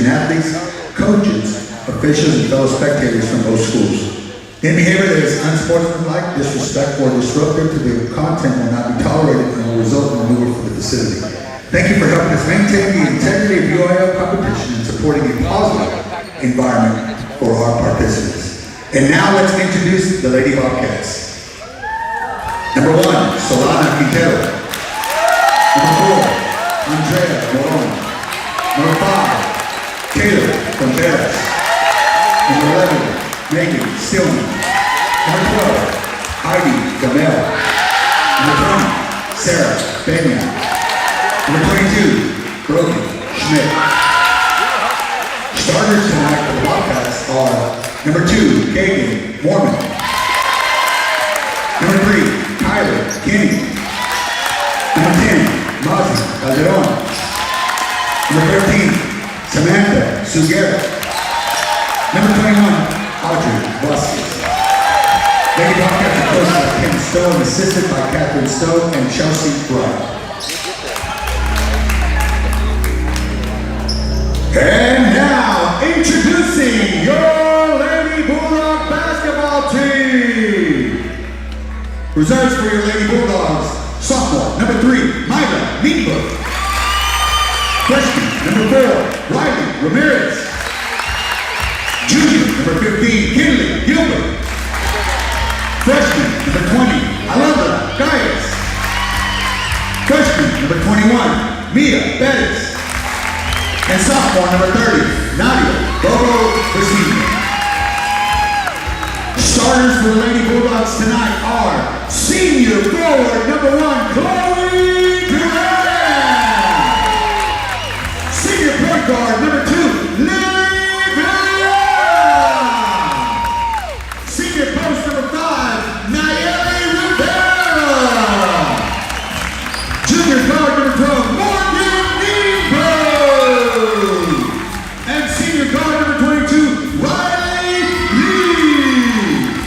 athletes, coaches, officials, and fellow spectators from both schools. Any behavior that is unsportsmanlike, disrespectful, or disruptive to the content will not be tolerated and will result in removal from the facility. Thank you for helping us maintain the integrity of UIL competition and supporting a positive environment for our participants. And now let's introduce the Lady Bobcats. Number 1, Solana Quintero. Number 4, Andrea Moron. Number 5, Taylor Contreras. Number 11, Megan Stillman. Number 12, Heidi Gamel. Number 20, Sarah Benya. Number 22, Brody Schmidt. Starters tonight for the Bobcats are number 2, Kagan Mormon. Number 3, Tyler Kinney. Number 10, Mazi Calderon. Number 13, Samantha Suguera. Number 21, Audrey Vasquez. Lady Bobcats are coached by Kim Stone, assisted by Catherine Stone and Chelsea Bright. And now, introducing your Lady Bulldog basketball team. Reserves for your Lady Bulldogs, sophomore, number 3, Myla Meatbook. Freshman, number 4, Riley Ramirez. Junior, number 15, Kinley Gilbert. Freshman, number 20, Alondra Gaius. Freshman, number 21, Mia Bettis. And sophomore, number 30, Nadia Bobo Varsity. Starters for the Lady Bulldogs tonight are senior forward, number 1, Chloe Duran. Senior point guard, number 2, Lily Villar. Senior post, number 5, Nayeli Rivera. Junior guard, number 12, Morgan Nebo. And senior guard, number 22, Riley Lee.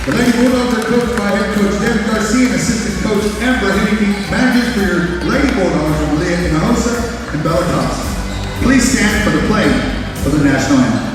The Lady Bulldogs are coached by head coach David Garcia and assistant coach Amber Henneke. Managers for your Lady Bulldogs are Leah Hinojosa and Bella Thompson. Please stand for the play of the national anthem.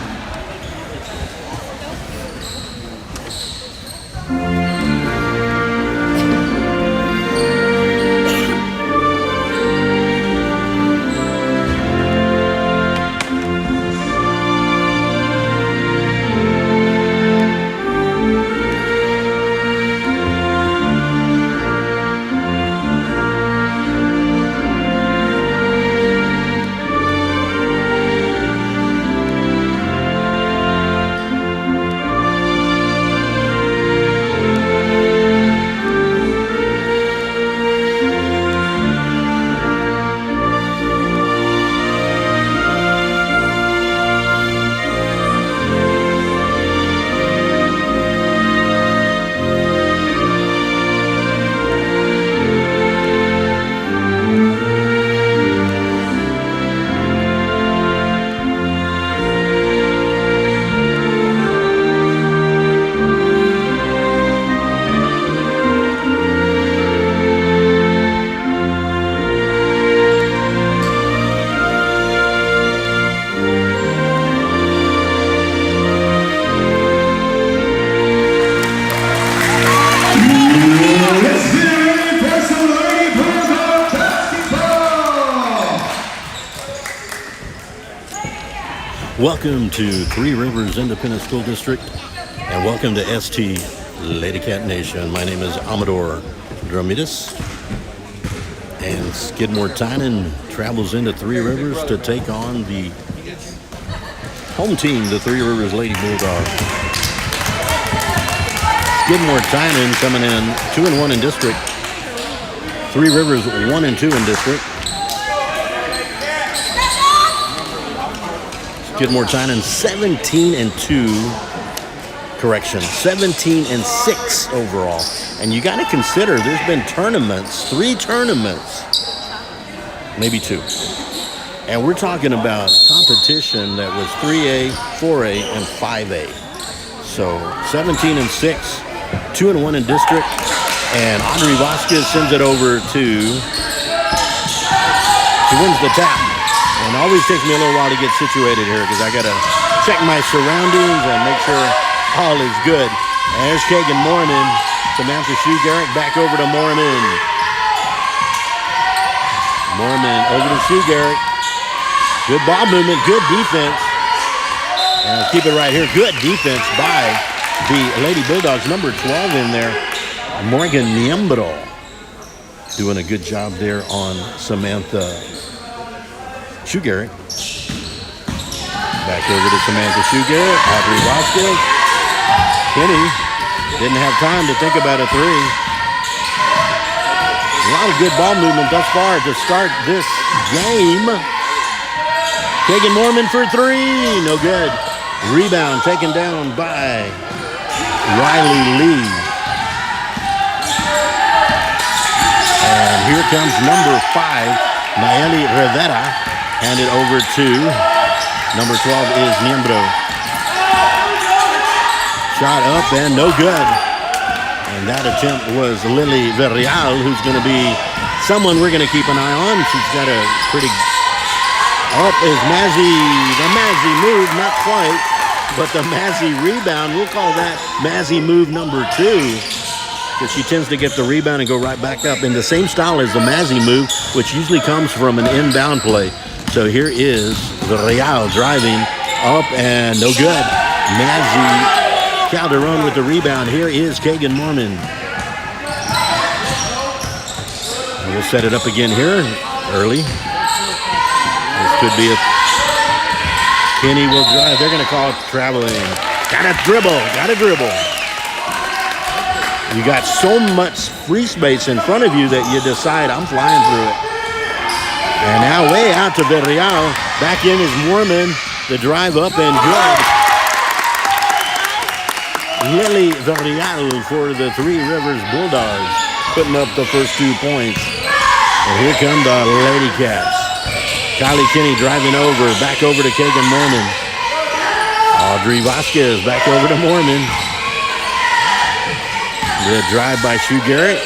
Welcome to Three Rivers Independent School District, and welcome to ST Lady Cat Nation. My name is Amador Dramidas, and Skidmore-Tynan travels into Three Rivers to take on the home team, the Three Rivers Lady Bulldogs. Skidmore-Tynan coming in 2-1 in district. Three Rivers 1-2 in district. Skidmore-Tynan 17-2, correction, 17-6 overall. And you got to consider there's been tournaments, 3 tournaments, maybe 2. And we're talking about competition that was 3A, 4A, and 5A. So 17-6, 2-1 in district. And Audrey Vasquez sends it over to, she wins the tap. And it always takes me a little while to get situated here because I got to check my surroundings and make sure all is good. There's Kagan Mormon. Samantha Shoe-Garrett back over to Mormon. Mormon over to Shoe-Garrett. Good ball movement, good defense. And keep it right here. Good defense by the Lady Bulldogs. Number 12 in there, Morgan Niembro. Doing a good job there on Samantha Shoe-Garrett. Back over to Samantha Shoe-Garrett. Audrey Vasquez. Kenny didn't have time to think about a three. A lot of good ball movement thus far to start this game. Kagan Mormon for three. No good. Rebound taken down by Riley Lee. And here comes number 5, Nayeli Rivera. Handed over to number 12 is Niembro. Shot up and no good. And that attempt was Lily Villarreal, who's going to be someone we're going to keep an eye on. She's got a pretty... Up is Mazzy. The Mazzy move, not quite, but the Mazzy rebound. We'll call that Mazzy move number 2. Because she tends to get the rebound and go right back up in the same style as the Mazzy move, which usually comes from an inbound play. So here is Villarreal driving up and no good. Mazzy Calderon with the rebound. Here is Kagan Mormon. We'll set it up again here early. This could be a... Kenny will drive. They're going to call it traveling. Got to dribble. You got so much free space in front of you that you decide, I'm flying through it. And now way out to Villarreal. Back in is Mormon. The drive up and good. Lily Villarreal for the Three Rivers Bulldogs, putting up the first 2 points. And here come the Lady Cats. Kylie Kinney driving over, back over to Kagan Mormon. Audrey Vasquez back over to Mormon. The drive by Shoe-Garrett.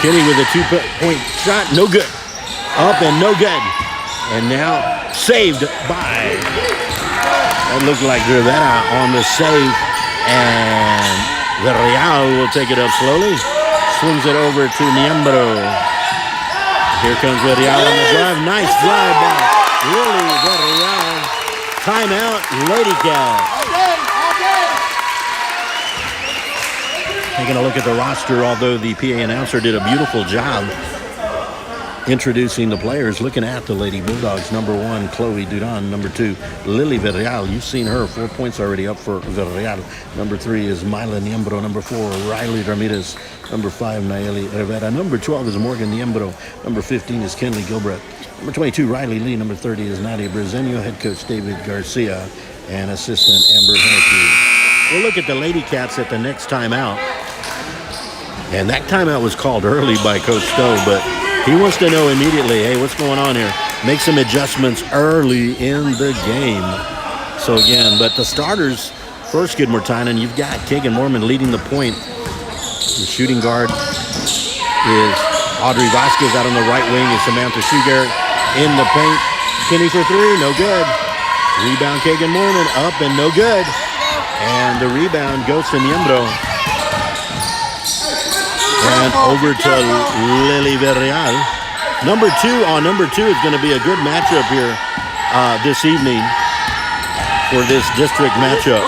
Kinney with a 2-point shot, no good. Up and no good. And now saved by... That looked like Rivera on the save, and Villarreal will take it up slowly. Swings it over to Niembro. Here comes Villarreal on the drive. Nice drive by Lily Villarreal. Timeout, Lady Cats. Taking a look at the roster, although the PA announcer did a beautiful job introducing the players, looking at the Lady Bulldogs. Number 1, Chloe Dudon. Number 2, Lily Villarreal. You've seen her, 4 points already up for Villarreal. Number 3 is Myla Niembro. Number 4, Riley Ramirez. Number 5, Nayeli Rivera. Number 12 is Morgan Niembro. Number 15 is Kenley Gilbreth. Number 22, Riley Lee. Number 30 is Nadia Brezenio. Head coach David Garcia. And assistant Amber Hennessy. We'll look at the Lady Cats at the next timeout. And that timeout was called early by Coach Stowe, but he wants to know immediately, hey, what's going on here? Make some adjustments early in the game. So again, but the starters for Skidmore-Tynan, you've got Kagan Mormon leading the point. The shooting guard is Audrey Vasquez. Out on the right wing is Samantha Shoe-Garrett. In the paint, Kenny for 3, no good. Rebound Kagan Mormon, up and no good. And the rebound goes to Niembro. And over to Lily Villarreal. Number 2 is going to be a good matchup here this evening for this district matchup.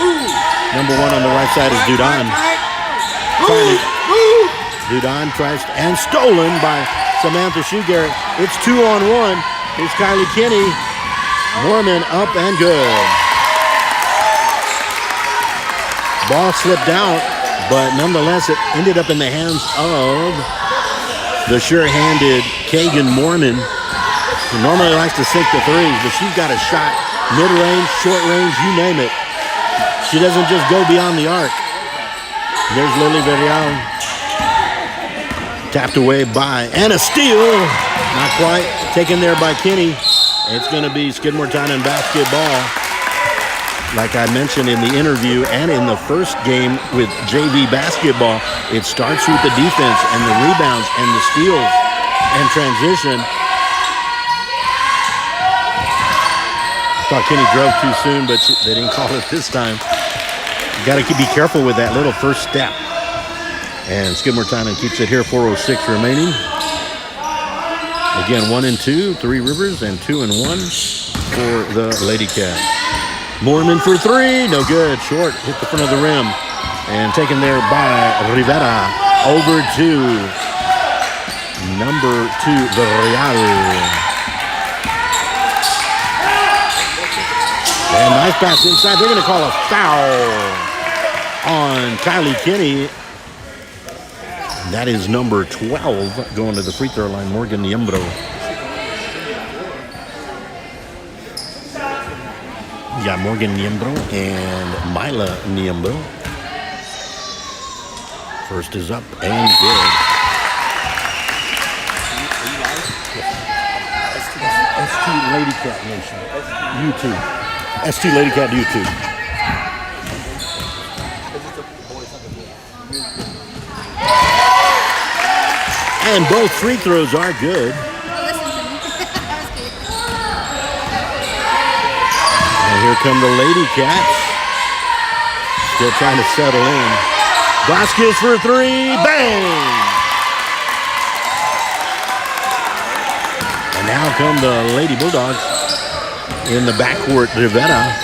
Number 1 on the right side is Dudon. Dudon tries and stolen by Samantha Shoe-Garrett. It's 2-on-1. Here's Kylie Kinney. Mormon up and good. Ball slipped out, but nonetheless, it ended up in the hands of the sure-handed Kagan Mormon, who normally likes to sink the threes, but she's got a shot, mid-range, short range, you name it. She doesn't just go beyond the arc. There's Lily Villarreal. Tapped away by, and a steal. Not quite. Taken there by Kinney. It's going to be Skidmore-Tynan basketball. Like I mentioned in the interview and in the first game with JV basketball, it starts with the defense and the rebounds and the steals and transition. Thought Kenny drove too soon, but they didn't call it this time. You got to be careful with that little first step. And Skidmore-Tynan keeps it here, 4:06 remaining. Again, 1 and 2, Three Rivers, and 2 and 1 for the Lady Cat. Mormon for three, no good, short, hit the front of the rim. And taken there by Rivera, over to number 2, the Real. And nice pass inside. They're going to call a foul on Kylie Kinney. That is number 12 going to the free throw line, Morgan Niembro. You got Morgan Niembro and Mila Niembro. First is up and good. ST Lady Cat Nation. YouTube. ST Lady Cat YouTube. And both free throws are good. And here come the Lady Cats. Still trying to settle in. Vasquez for three. Bang! And now come the Lady Bulldogs in the backcourt, Rivera.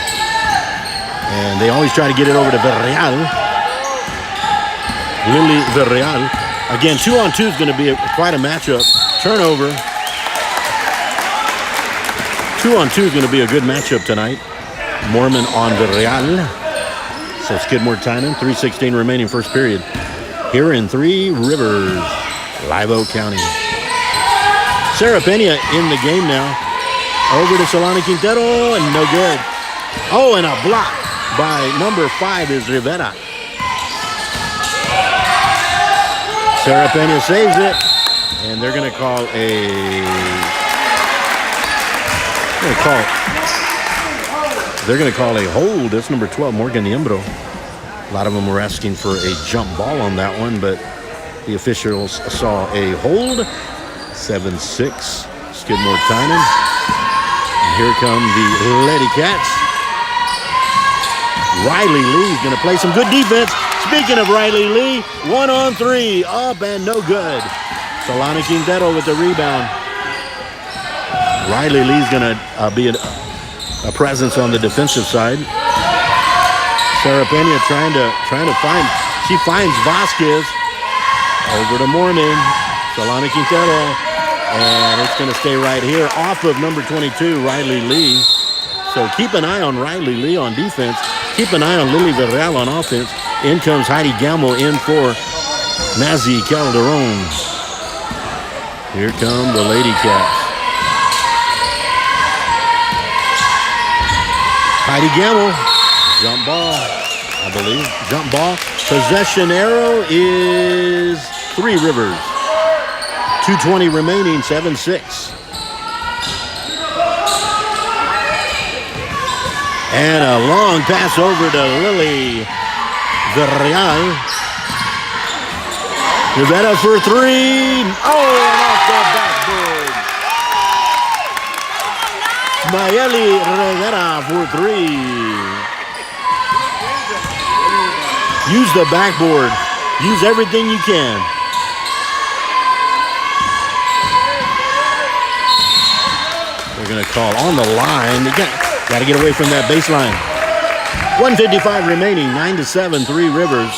And they always try to get it over to Villarreal. Lily Villarreal. Again, 2-on-2 is going to be quite a matchup. Turnover. 2-on-2 is going to be a good matchup tonight. Mormon on Villarreal. So Skidmore-Tynan, 3:16 remaining first period. Here in Three Rivers, Live Oak County. Sarah Pena in the game now. Over to Solana Quintero, and no good. Oh, and a block by number 5 is Rivera. Sarah Pena saves it, and they're going to call a hold. That's number 12, Morgan Niembro. A lot of them were asking for a jump ball on that one, but the officials saw a hold. 7-6, Skidmore-Tynan. And here come the Lady Cats. Riley Lee's going to play some good defense. Speaking of Riley Lee, 1-on-3, up and no good. Solana Quintero with the rebound. Riley Lee's going to be a presence on the defensive side. Sarah Pena trying to find. She finds Vasquez. Over to Mormon. Solana Quintero. And it's going to stay right here off of number 22, Riley Lee. So keep an eye on Riley Lee on defense. Keep an eye on Lily Villarreal on offense. In comes Heidi Gamble in for Nazi Calderon. Here come the Lady Cats. Heidi Gamble, jump ball, I believe. Jump ball. Possession arrow is Three Rivers. 2:20 remaining, 7-6. And a long pass over to Lily Villarreal. Rivera for three. Oh, and off the backboard. Mayeli Rivera for three. Use the backboard. Use everything you can. They're going to call on the line. They got to get away from that baseline. 1:55 remaining, 9-7, Three Rivers.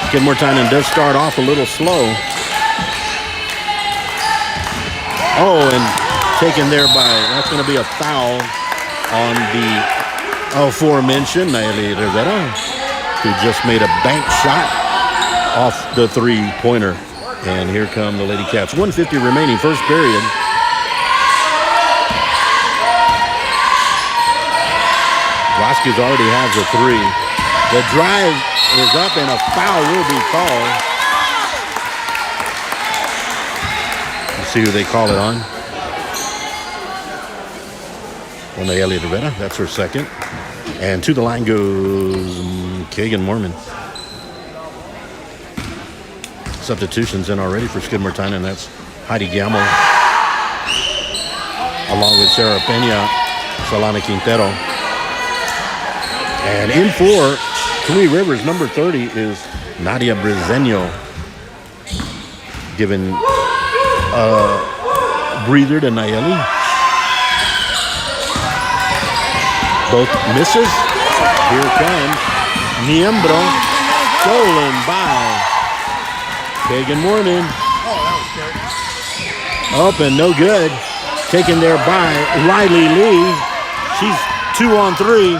Skidmore-Tynan does start off a little slow. Oh, and taken there by, that's going to be a foul on the aforementioned Nayeli Rivera, who just made a bank shot off the three-pointer. And here come the Lady Cats. 1:50 remaining, first period. Vasquez already has a three. The drive is up and a foul will be called. Let's see who they call it on. One day Elliot Rivera, that's her second. And to the line goes Kagan Mormon. Substitutions in already for Skidmore-Tynan, and that's Heidi Gamble along with Sarah Pena Solana Quintero. And in for Three Rivers, number 30 is Nadia Briseño. Giving a breather to Nayeli. Both misses. Here comes Niembro. Stolen by Kagan Mormon. Up and no good. Taken there by Riley Lee. She's 2 on 3.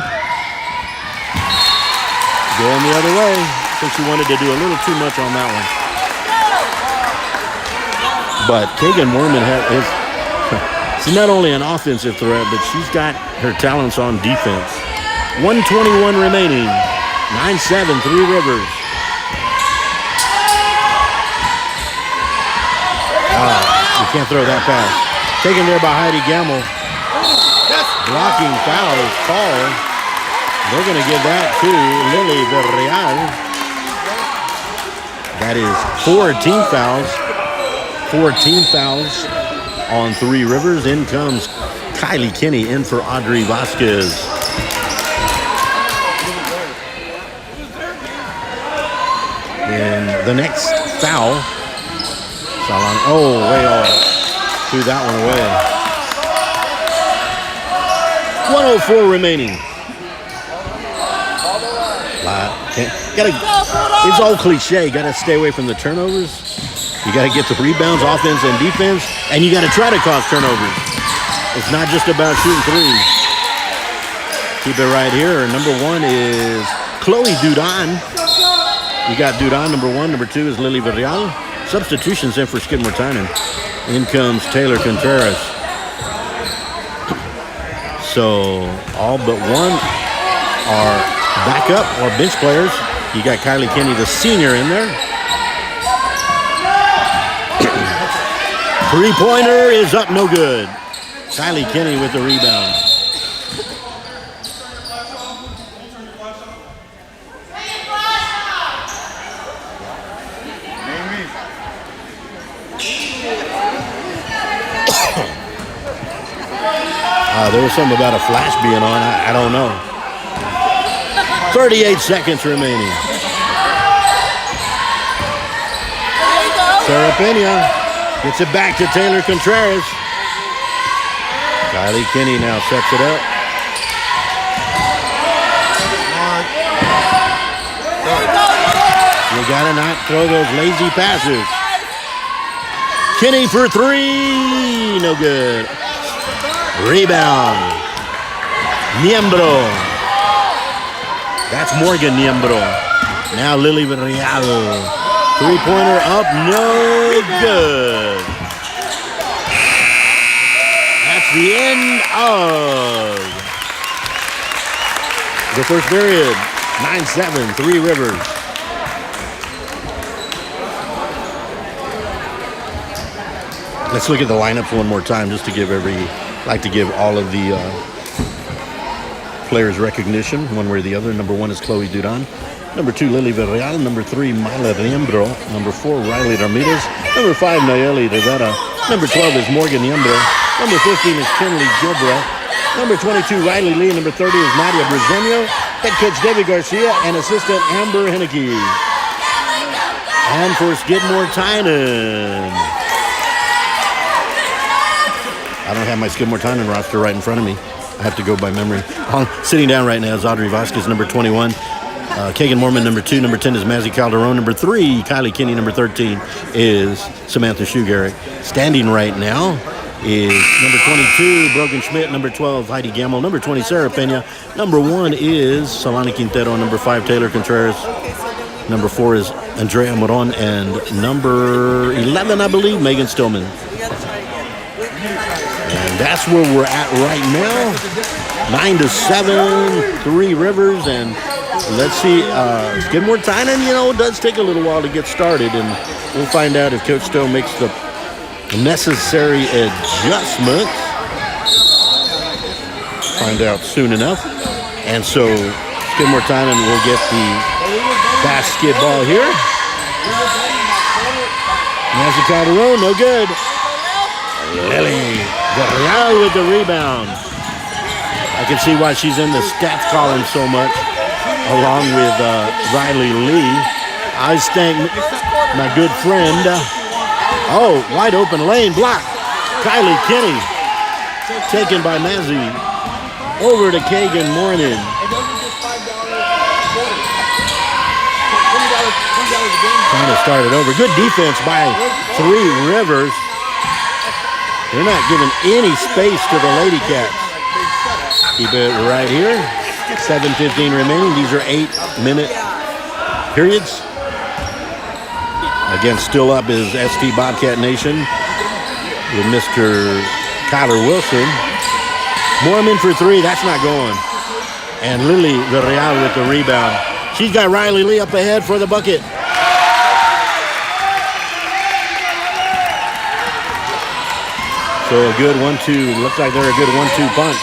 Going the other way. I think she wanted to do a little too much on that one. But Kagan Mormon is she's not only an offensive threat, but she's got her talents on defense. 1:21 remaining. 9-7, Three Rivers. You can't throw that pass. Taken there by Heidi Gamble. Blocking foul is called. They're going to give that to Lily Villarreal. That is 4 team fouls. 4 team fouls on Three Rivers. In comes Kylie Kinney in for Audrey Vasquez. And the next foul, Salon, way off. Threw that one away. 1:04 remaining. It's all cliche. Got to stay away from the turnovers. You got to get the rebounds, offense and defense, and you got to try to cause turnovers. It's not just about shooting threes. Keep it right here. Number 1 is Chloe Dudon. You got Dudon, number 1. Number 2 is Lily Villarreal. Substitutions in for Skidmore-Tynan. In comes Taylor Contreras. So all but one are backup or bench players. You got Kylie Kinney, the senior, in there. Three-pointer is up, no good. Kylie Kinney with the rebound. There was something about a flash being on. I don't know. 38 seconds remaining. Sarah Pena gets it back to Taylor Contreras. Kylie Kinney now sets it up. You gotta not throw those lazy passes. Kinney for 3. No good. Rebound. Niembro. That's Morgan Niembro. Now Lily Villarreal. Three-pointer up, no good. That's the end of the first period. 9-7, Three Rivers. Let's look at the lineups one more time just to give all of the players recognition one way or the other. Number 1 is Chloe Dudon. Number 2, Lily Villarreal. Number 3, Myla Niembro. Number 4, Riley Ramirez. Number 5, Nayeli Rivera. Number 12 is Morgan Niembro. Number 15 is Kinley Gilbert. Number 22, Riley Lee. Number 30 is Nadia Briseño. Head coach David Garcia and assistant Amber Henneke. And for Skidmore-Tynan. I don't have my Skidmore-Tynan roster right in front of me. I have to go by memory. Sitting down right now is Audrey Vasquez, number 21. Kagan Mormon, number 2. Number 10 is Mazzy Calderon. Number 3, Kylie Kinney. Number 13 is Samantha Shoegarrick. Standing right now is number 22, Brogan Schmidt. Number 12, Heidi Gamble. Number 20, Sarah Pena. Number 1 is Solana Quintero. Number 5, Taylor Contreras. Number 4 is Andrea Moron. And number 11, I believe, Megan Stillman. And that's where we're at right now. 9-7, Three Rivers, and let's see. Skidmore-Tynan, does take a little while to get started, and we'll find out if Coach Stowe makes the necessary adjustments. Find out soon enough. And so Skidmore-Tynan will get the basketball here. Mazzy Calderon, no good. Lily Villarreal with the rebound. can see why she's in the stats column so much, along with Riley Lee. I just thank my good friend. Wide open lane block. Kylie Kinney taken by Mazzy. Over to Kagan Morning. Trying to start it over. Good defense by Three Rivers. They're not giving any space to the Lady Cats. Keep it right here. 7:15 remaining. These are 8-minute periods. Again, still up is ST Bobcat Nation with Mr. Kyler Wilson. Mormon for three. That's not going. And Lily Villarreal with the rebound. She's got Riley Lee up ahead for the bucket. So a good 1-2. Looks like they're a good 1-2 punch.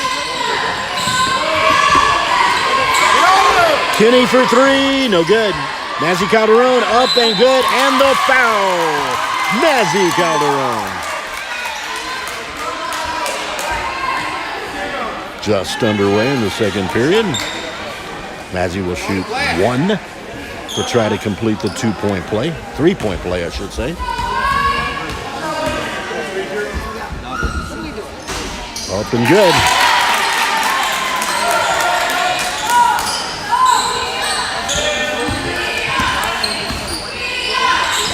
Kinney for three. No good. Mazzy Calderon up and good. And the foul. Mazzy Calderon. Just underway in the second period. Mazzy will shoot one to try to complete the 2-point play. 3-point play, I should say. Up and good.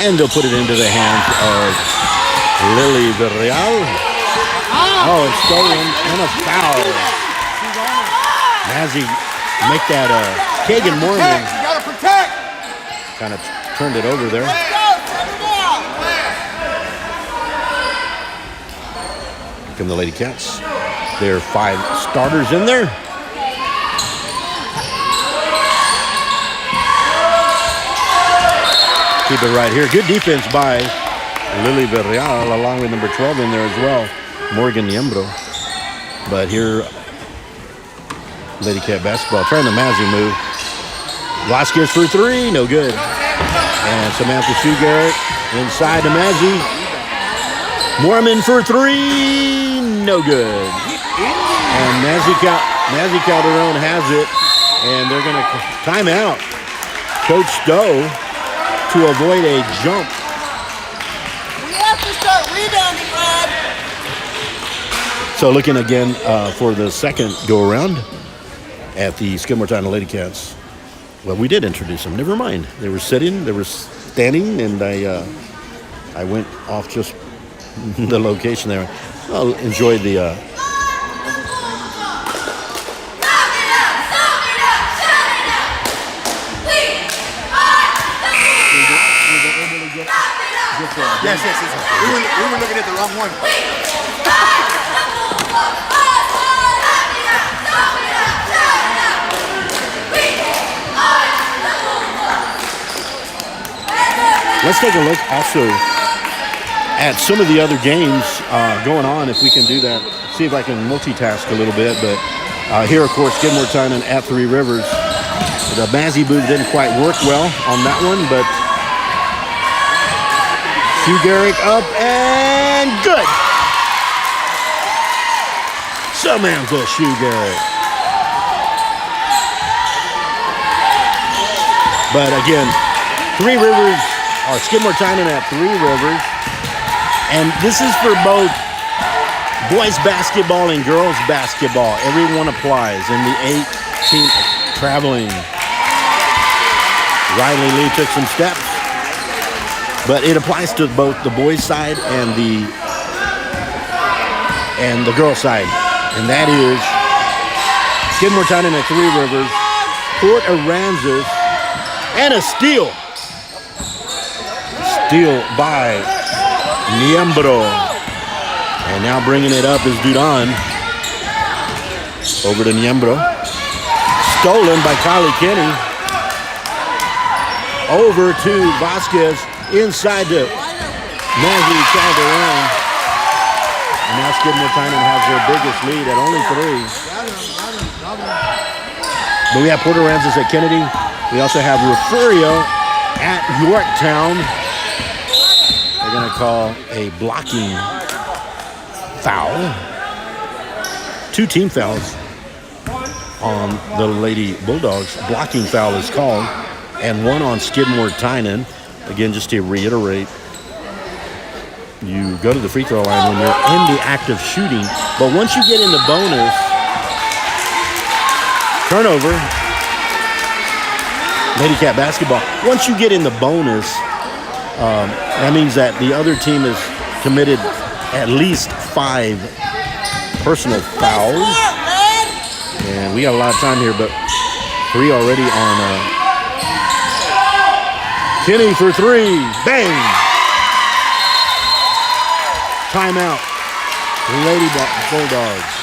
And they'll put it into the hands of Lily Villarreal. Oh, it's stolen and a foul. Mazzy make that Kagan Morning. You gotta protect. Kind of turned it over there. Here come the Lady Cats. There are 5 starters in there. Keep it right here. Good defense by Lily Villarreal, along with number 12 in there as well, Morgan Niembro. But here, Lady Cat basketball trying the Mazzy move. Vasquez for three, no good. And Samantha Shoegarrett inside to Mazzy. Mormon for three, no good. And Mazzy Calderon has it, and they're going to time out. Coach Stowe to avoid a jump. We have to start rebounding, Brad. So looking again for the second go-around at the Skidmore-Tynan Lady Cats. Well, we did introduce them. Never mind. They were sitting, they were standing, and I went off just the location there. Well, enjoyed the... Yes. We were looking at the wrong one. Let's take a look also at some of the other games going on, if we can do that. See if I can multitask a little bit. But here, of course, Skidmore-Tynan at Three Rivers. The Mazzy booth didn't quite work well on that one, but Shoegarrett up and good. Samantha Shoegarrett. But again, Three Rivers, or Skidmore-Tynan at Three Rivers. And this is for both boys basketball and girls basketball. Everyone applies in the 8-team traveling. Riley Lee took some steps, but it applies to both the boys side and the girls side. And that is Skidmore-Tynan at Three Rivers, Port Aransas, and a steal. Steal by Niembro. And now bringing it up is Dudan. Over to Niembro. Stolen by Kylie Kinney. Over to Vasquez. Inside to Mazzy Calderon. And now Skidmore-Tynan has their biggest lead at only 3. But we have Port Aransas at Kennedy. We also have Refugio at Yorktown. They're going to call a blocking foul. 2 team fouls. on the Lady Bulldogs. Blocking foul is called, and 1 on Skidmore-Tynan. Again, just to reiterate, you go to the free throw line when you're in the act of shooting, but once you get in the bonus, turnover, Lady Cat basketball. Once you get in the bonus, that means that the other team has committed at least 5 personal fouls. And we got a lot of time here, but 3 already on Kenny for 3. Bang! Timeout. Lady Bulldogs.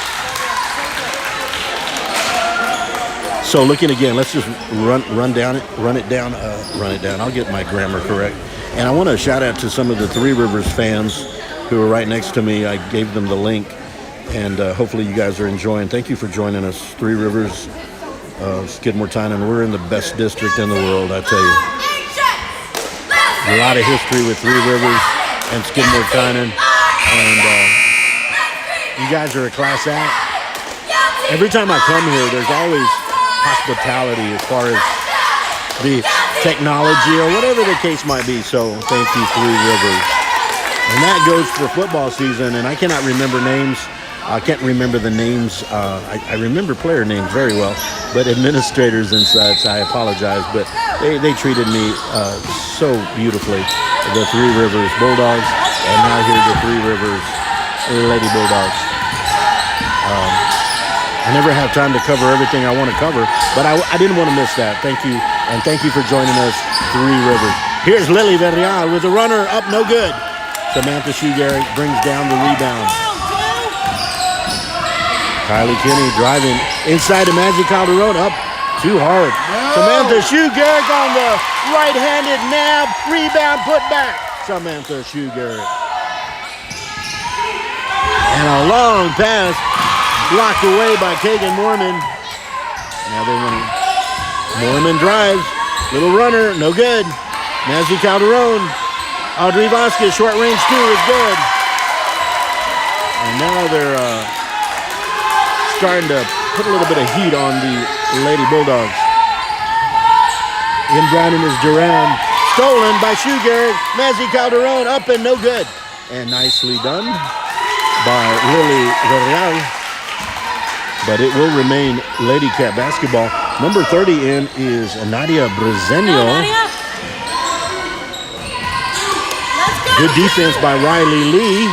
So looking again, let's just run it down. I'll get my grammar correct. And I want to shout out to some of the Three Rivers fans who are right next to me. I gave them the link, and hopefully you guys are enjoying. Thank you for joining us. Three Rivers, Skidmore-Tynan. We're in the best district in the world, I tell you. A lot of history with Three Rivers and Skidmore-Tynan. And you guys are a class act. Every time I come here, there's always hospitality as far as the technology or whatever the case might be. So thank you, Three Rivers. And that goes for football season. And I cannot remember names. I can't remember the names. I remember player names very well, but administrators and such, I apologize. But they treated me so beautifully. The Three Rivers Bulldogs, and now here's the Three Rivers Lady Bulldogs. I never have time to cover everything I want to cover, but I didn't want to miss that. Thank you, and thank you for joining us, Three Rivers. Here's Lily Villarreal with a runner up, no good. Samantha Shoegary brings down the rebound. Kylie Kinney driving inside to Maggie Calderon, up too hard. No. Samantha Shoegary on the right-handed nab, rebound, put back. Samantha Shoegary. And a long pass. Blocked away by Kagan Mormon. Now they want to. Mormon drives. Little runner, no good. Mazzy Calderon. Audrey Vasquez, short range 2 is good. And now they're starting to put a little bit of heat on the Lady Bulldogs. Inbounding is Duran. Stolen by Shoegary. Mazzy Calderon up and no good. And nicely done by Lily Villarreal. But it will remain Lady Cat basketball. Number 30 in is Nadia Brezenio. Good defense by Riley Lee.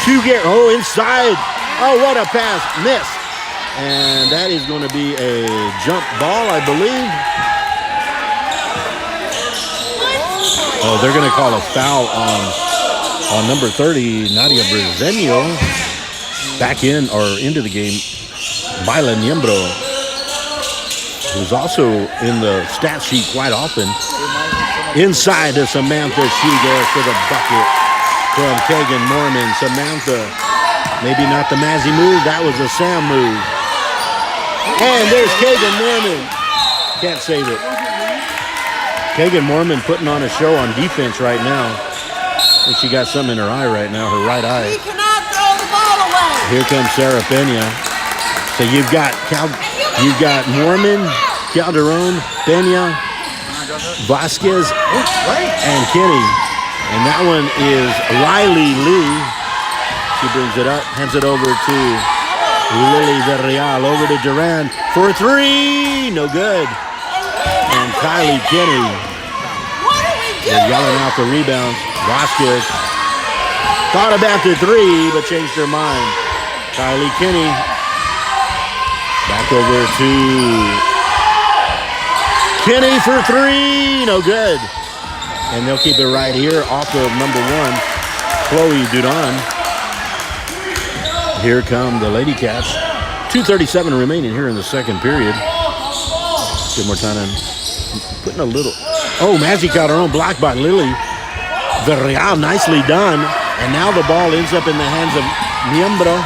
Shoegary, inside. Oh, what a pass. Missed. And that is going to be a jump ball, I believe. Oh, they're going to call a foul on number 30, Nadia Brezenio. Back in or into the game, Baila Niembro, who's also in the stat sheet quite often. Inside to Samantha Shoegary for the bucket from Kagan Mormon. Samantha, maybe not the Mazzy move, that was a Sam move. And there's Kagan Mormon. Can't save it. Kagan Mormon putting on a show on defense right now. I think she got something in her eye right now, her right eye. Here comes Sarah Pena. So you've got Mormon, Calderon, Pena, Vasquez, and Kinney. And that one is Riley Lee. She brings it up, hands it over to Lily Villarreal. Over to Duran for 3. No good. And Kylie Kinney. They're yelling out the rebounds. Vasquez thought about the 3, but changed her mind. Kylie Kinney. Back over to Kinney for 3. No good. And they'll keep it right here off of number 1, Chloe Dudon. Here come the Lady Cats. 2:37 remaining here in the second period. Skidmore-Tynan putting a little. Oh, Mazzy Calderon blocked by Lily Villarreal. Nicely done. And now the ball ends up in the hands of Niembro.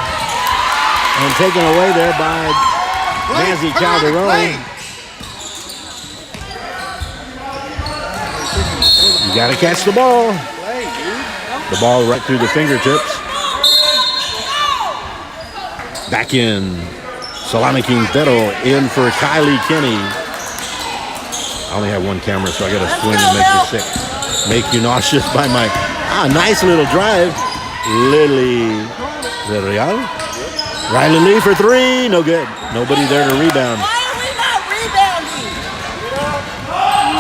And taken away there by Mazzy Calderon. You got to catch the ball. The ball right through the fingertips. Back in Solana Quintero in for Kylie Kinney. I only have one camera, so I got to swing and make you sick. Make you nauseous by my... nice little drive. Lily Villarreal. Riley Lee for three. No good. Nobody there to rebound. Why are we not rebounding?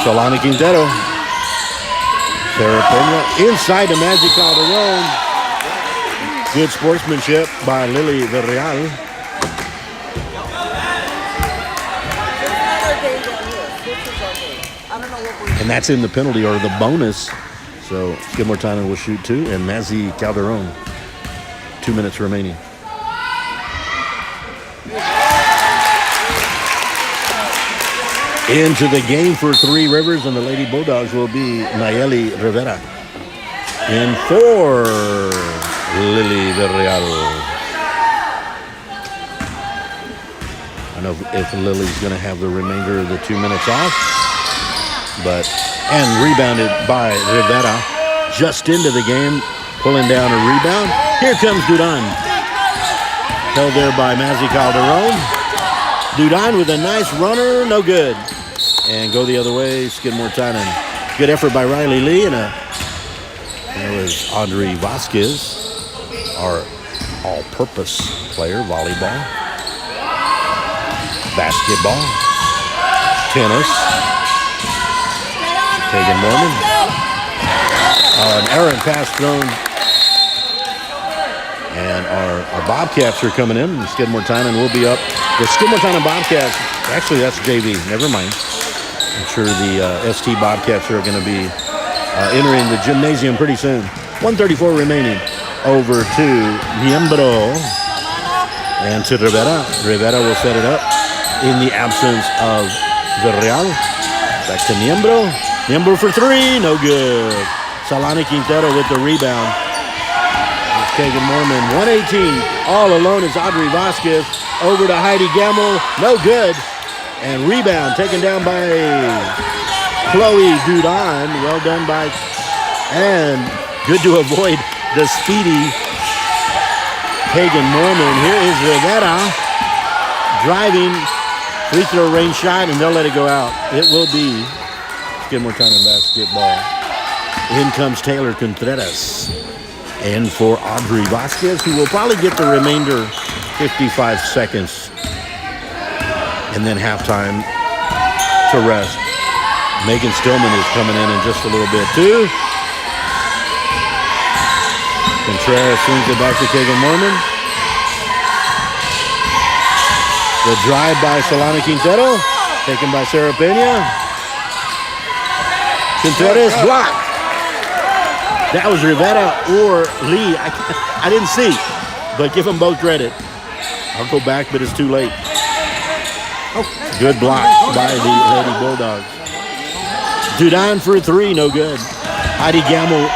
Solana Quintero. Sarah Pena inside the Magic Calderon. Good sportsmanship by Lily Villarreal. And that's in the penalty or the bonus. So Skidmore-Tynan will shoot two, and Mazzy Calderon. 2 minutes remaining. Into the game for Three Rivers, and the Lady Bulldogs will be Nayeli Rivera. In for Lily Villarreal. I don't know if Lily's going to have the remainder of the 2 minutes off. And rebounded by Rivera. Just into the game, pulling down a rebound. Here comes Duran. Held there by Mazzy Calderon. Duran with a nice runner, no good. And go the other way, Skidmore-Tynan. Good effort by Riley Lee. And there was Audrey Vasquez, our all-purpose player, volleyball, basketball, tennis. Tegan Mormon. An errant pass thrown. And our Bobcats are coming in. Skidmore-Tynan will be up. The Skidmore-Tynan Bobcats, actually that's JV, never mind. I'm sure the ST Bobcats are going to be entering the gymnasium pretty soon. 1:34 remaining. Over to Miembro. And to Rivera. Rivera will set it up in the absence of Villarreal. Back to Miembro. Miembro for three, no good. Solana Quintero with the rebound. Tegan Mormon, 118. All alone is Audrey Vasquez. Over to Heidi Gamble, no good. And rebound taken down by Chloe Dudan. Well done by, and good to avoid the speedy Tegan Mormon. Here is Rivera driving, free throw range shot, and they'll let it go out. It will be Skidmore-Tynan basketball. In comes Taylor Contreras. And for Audrey Vasquez, who will probably get the remainder 55 seconds. And then halftime to rest. Megan Stillman is coming in just a little bit too. Contreras swings it back to Tegan Mormon. The drive by Solana Quintero, taken by Sarah Pena. Contreras blocked. That was Rivera or Lee. I didn't see, but give them both credit. I'll go back, but it's too late. Good block by the Lady Bulldogs. Dudan for three, no good. Heidi Gamble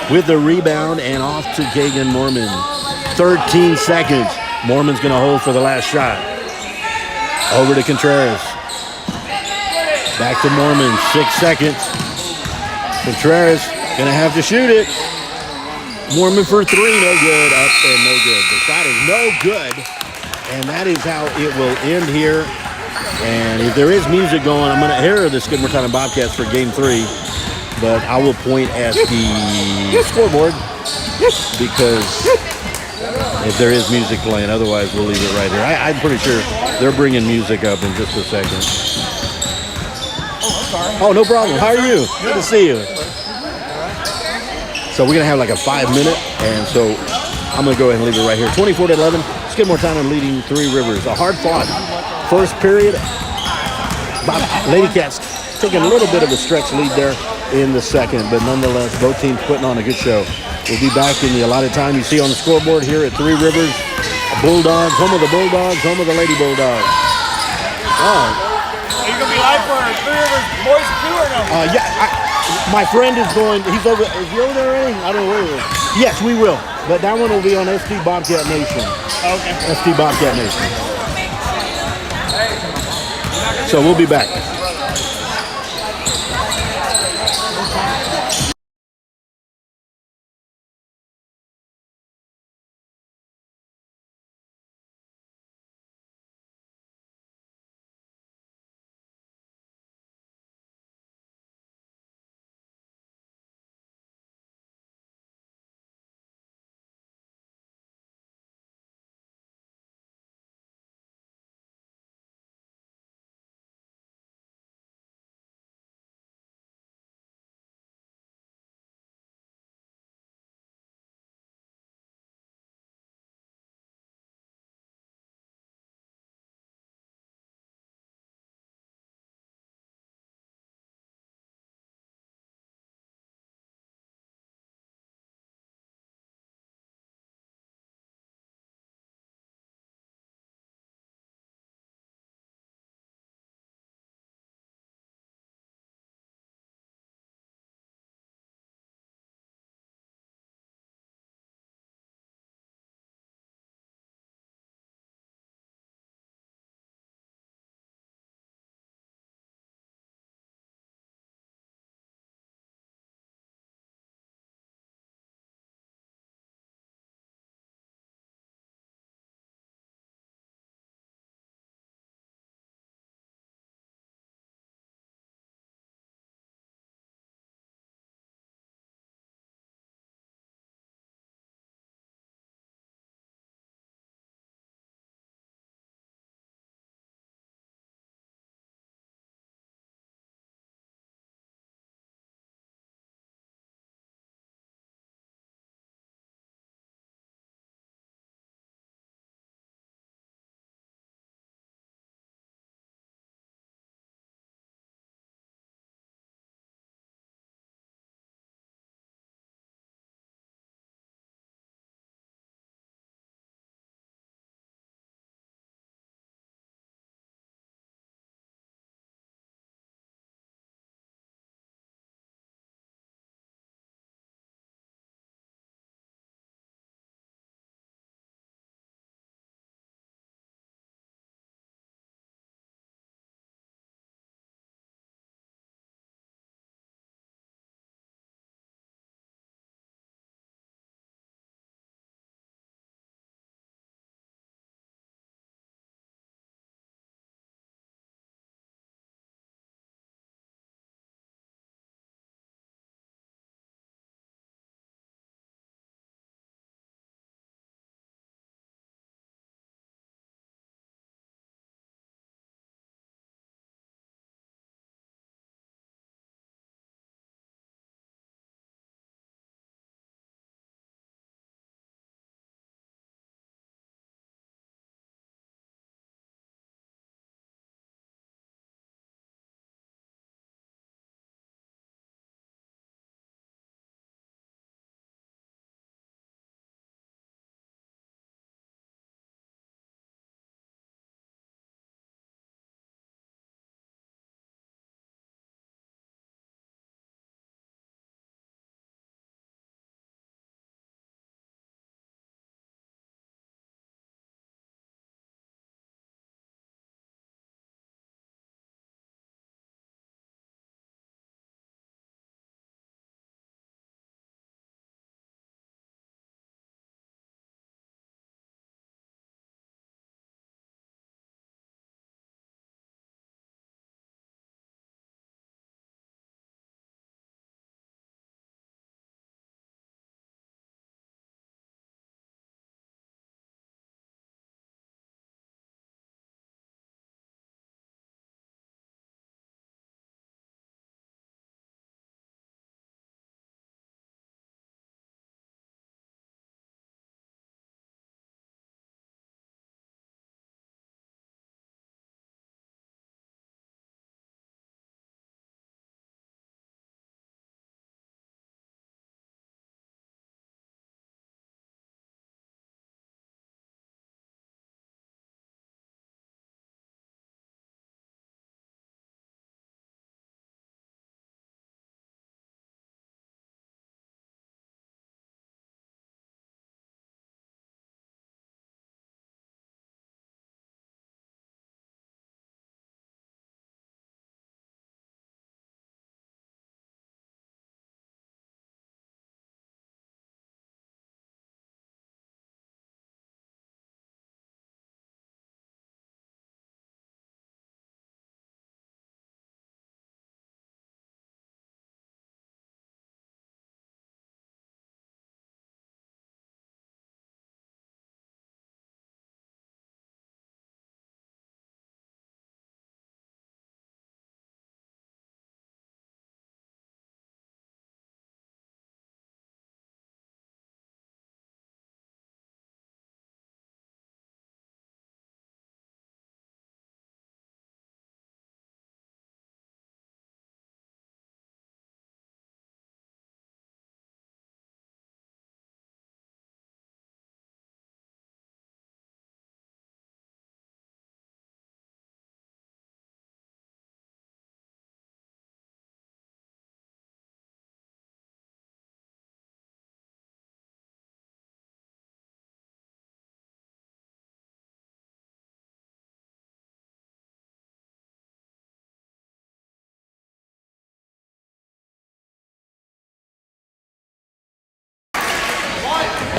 with the rebound and off to Tegan Mormon. 13 seconds. Mormon's going to hold for the last shot. Over to Contreras. Back to Mormon, 6 seconds. Contreras gonna have to shoot it. Mormon for three, no good. Up and no good. The shot is no good. And that is how it will end here. And if there is music going, I'm gonna hear the Skidmore-Tynan Bobcats for game 3. But I will point at the scoreboard because if there is music playing, otherwise we'll leave it right here. I'm pretty sure they're bringing music up in just a second. Oh, no problem. How are you? Good to see you. So we're going to have like a 5-minute, and so I'm going to go ahead and leave it right here. 24-11, Skidmore-Tynan leading Three Rivers. A hard-fought first period. Lady Cats taking a little bit of a stretch lead there in the second, but nonetheless, both teams putting on a good show. We'll be back in the allotted time you see on the scoreboard here at Three Rivers. Bulldogs, home of the Bulldogs, home of the Lady Bulldogs. Are you going to be live for Three Rivers boys too or no? My friend is going, is he over there already? I don't know where he is. Yes, we will. But that one will be on ST Bobcat Nation. Okay. ST Bobcat Nation. So we'll be back.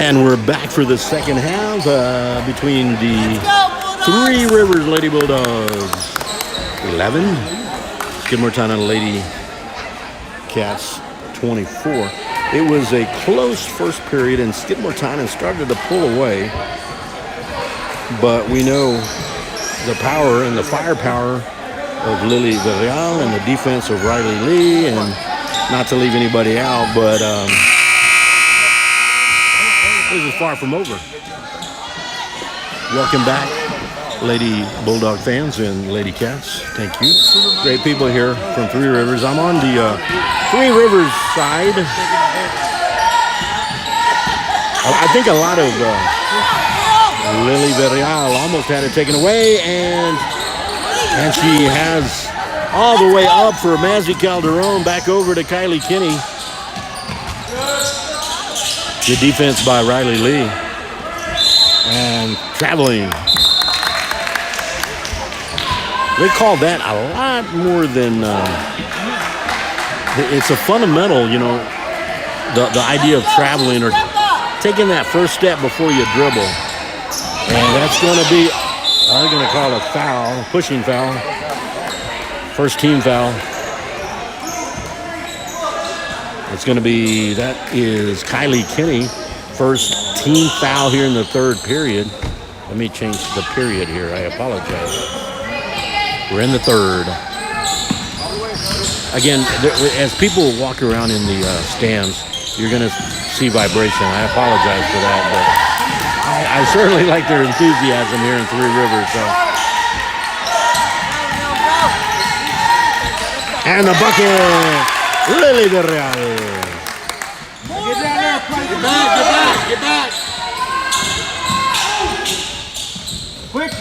And we're back for the second half between the Let's go, Bulldogs. Three Rivers Lady Bulldogs 11, Skidmore-Tynan Lady Cats 24. It was a close first period, and Skidmore-Tynan started to pull away. But we know the power and the firepower of Lily Villarreal and the defense of Riley Lee, and not to leave anybody out, but this is far from over. Welcome back, Lady Bulldog fans and Lady Cats. Thank you. Great people here from Three Rivers. I'm on the Three Rivers side. I think a lot of Lily Villarreal almost had it taken away, and she has all the way up for Mazzy Calderon, back over to Kylie Kinney. Good defense by Riley Lee. And traveling. They call that a lot more than, it's a fundamental, you know, the idea of traveling or taking that first step before you dribble. And that's going to be, they're going to call a foul, pushing foul. First team foul. It's going to be, that is Kylie Kinney. First team foul here in the third period. Let me change the period here. I apologize. We're in the third. Again, as people walk around in the stands, you're going to see vibration. I apologize for that, but I certainly like their enthusiasm here in Three Rivers. So. And the bucket. Lily Villarreal. Get down there, get back. Quick.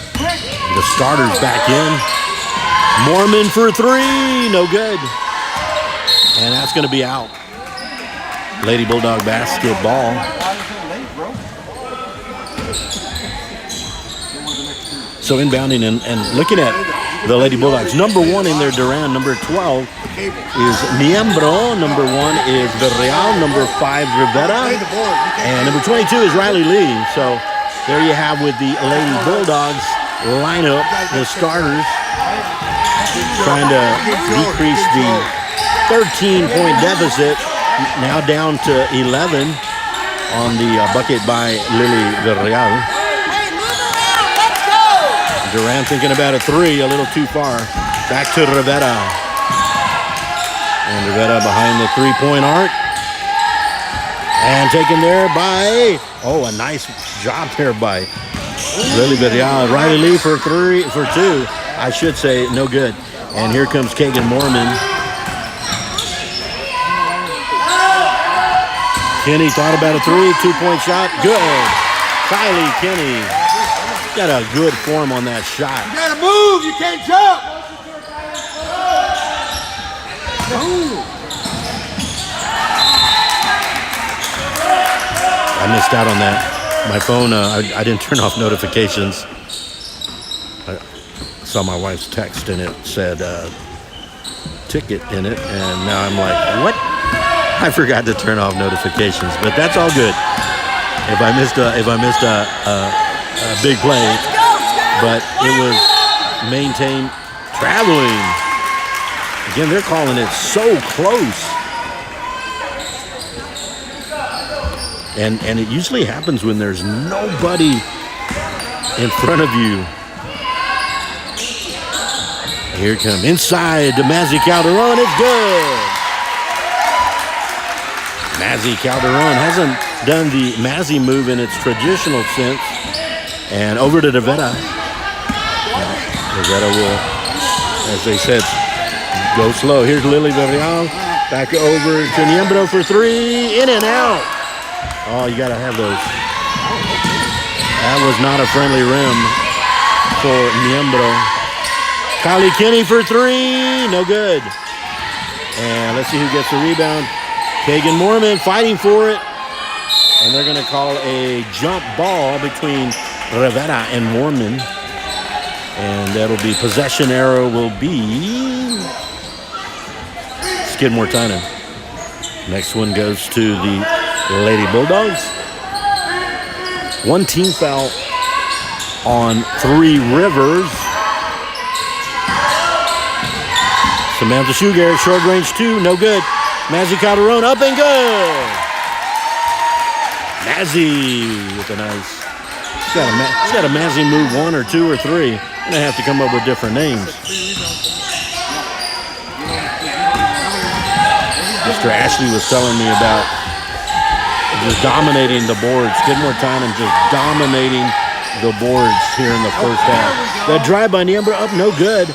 The starters back in. Mormon for three, no good. And that's going to be out. Lady Bulldog basketball. So inbounding and looking at the Lady Bulldogs. Number one in their Duran, number 12 is Miembro. Number 1 is Villarreal. Number 5, Rivera. And number 22 is Riley Lee. So there you have with the Lady Bulldogs lineup, the starters, trying to decrease the 13-point deficit, now down to 11 on the bucket by Lily Villarreal. Duran thinking about a three, a little too far. Back to Rivera. And Rivera behind the three-point arc. And taken there by, a nice job there by Lily Villarreal. Riley Lee for two. I should say, no good. And here comes Kagan Mormon. Kinney thought about a three, two-point shot. Good. Kylie Kinney. Got a good form on that shot. You gotta move, you can't jump. I missed out on that. My phone, I didn't turn off notifications. I saw my wife's text and it said ticket in it, and now I'm like, what? I forgot to turn off notifications, but that's all good. If I missed a big play, but it was maintained traveling. Again, they're calling it so close. And it usually happens when there's nobody in front of you. Here come inside to Mazzy Calderon. It's good. Mazzy Calderon hasn't done the Mazzy move in its traditional sense. And over to Rivera. Rivera will, as they said, go slow. Here's Lily Villarreal. Back over to Miembro for three. In and out. Oh, you got to have those. That was not a friendly rim for Miembro. Kylie Kinney for three. No good. And let's see who gets the rebound. Kagan Mormon fighting for it. And they're going to call a jump ball between Rivera and Mormon. And that'll be possession arrow will be Skidmore-Tynan. Next one goes to the Lady Bulldogs. One team foul on Three Rivers. Samantha Sugar, short range 2, no good. Mazzy Calderon up and good. Mazzy with a nice. She's got a Mazzy move 1 or 2 or 3. Gonna have to come up with different names. Mr. Ashley was telling me about just dominating the boards. Skidmore-Tynan just dominating the boards here in the first half. That drive by Niembro up, no good.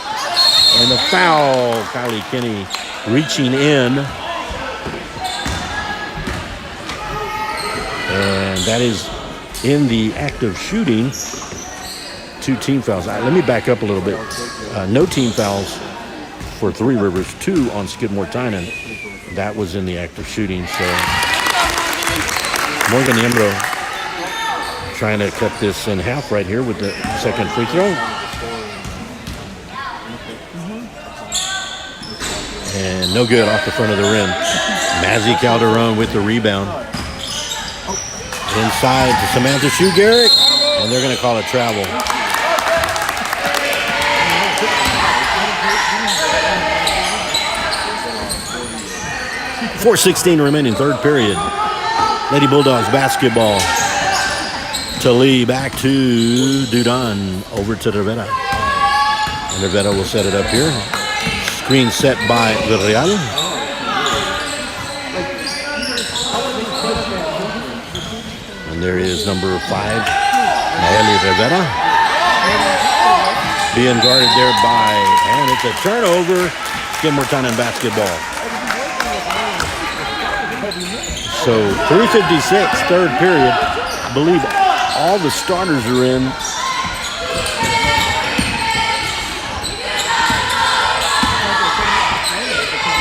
And the foul, Kylie Kinney reaching in. And that is in the act of shooting. 2 team fouls. Let me back up a little bit. No team fouls for Three Rivers, 2 on Skidmore-Tynan. That was in the act of shooting. So Morgan Niembro trying to cut this in half right here with the second free throw. And no good off the front of the rim. Mazzy Calderon with the rebound. Inside to Samantha Shoe-Garrett, and they're going to call it travel. .4:16 remaining, third period. Lady Bulldogs basketball. To Lee, back to Dudon, over to Rivera. And Rivera will set it up here. Screen set by Villarreal. And there is number 5, Nayeli Rivera. Being guarded there by, and it's a turnover, Skidmore-Tynan basketball. So 3:56, third period. I believe all the starters are in.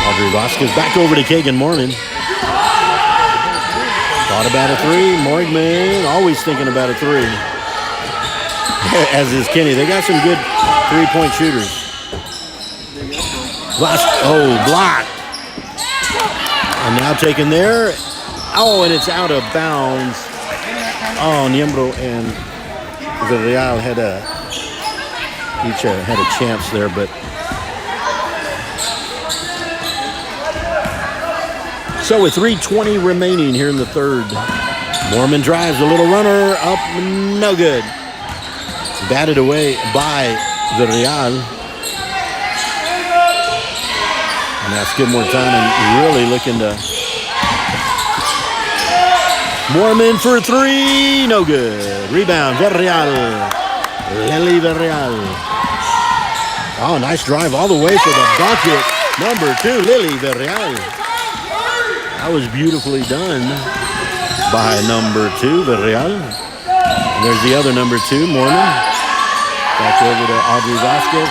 Audrey Vasquez back over to Kagan Mormon. Thought about a 3. Morgman always thinking about a 3. As is Kenny. They got some good 3-point shooters. Blocked. And now taken there. Oh, and it's out of bounds. Oh, Niembro and Villarreal each had a chance there, but so with 3:20 remaining here in the third, Mormon drives a little runner up, no good. Batted away by Villarreal. And now Skidmore-Tynan really looking to. Mormon for 3, no good. Rebound, Villarreal. Lily Villarreal. Oh, nice drive all the way for the bucket. Number 2, Lily Villarreal. That was beautifully done by number 2, Villarreal. And there's the other number 2, Mormon. Back over to Audrey Vasquez.